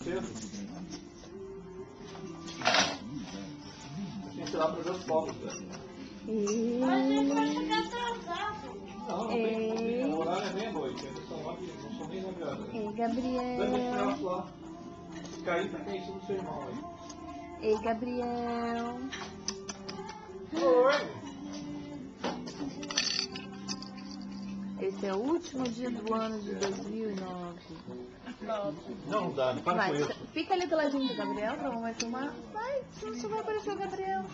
cedo. Tinha que ir lá para ver os fogos, velho. A gente vai chegar atrasado. Não, não tem problema. O horário é meia-noite. Eles estão lá que não são nem 9 horas. Ei, Dois Gabriel. minutos lá. Cair tá quente do seu irmão aí. Ei, Gabriel. Oi! Esse é o último dia do ano de 2009. Não dá, não para Vai, com isso. fica ali do ladinho do Gabriel, pra mamãe filmar. Vai, senão só vai aparecer o Gabriel.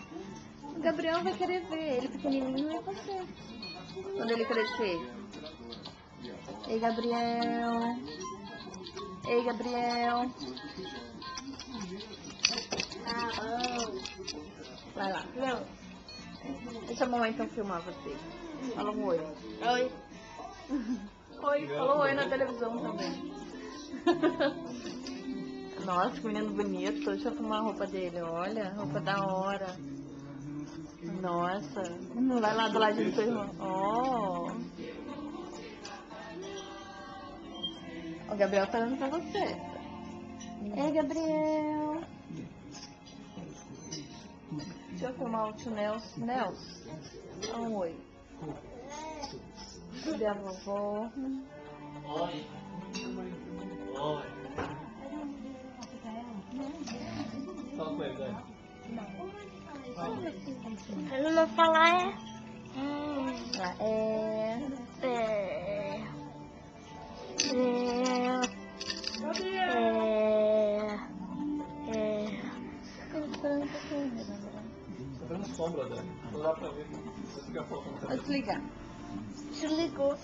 O Gabriel vai querer ver ele pequenininho e você. Quando ele crescer. Ei, Gabriel. Ei, Gabriel. Vai lá. Não. Deixa a mamãe então filmar você. Fala um oi. Oi. Oi, falou oi na televisão também. Nossa, que menino bonito. Deixa eu filmar a roupa dele. Olha, roupa da hora. Nossa. Vai lá do ladinho do seu irmão. Oh. O Gabriel tá dando pra você. Ei, Gabriel. Deixa eu filmar o tio Nelson. Nelson, dá um oi. Cadê a vovó? Oi. Oi. Fala com ele, velho. Eu não vou falar Tá vendo sombra dele. Não dá pra ver. Vai ficar faltando. Vou desligar. Desligou.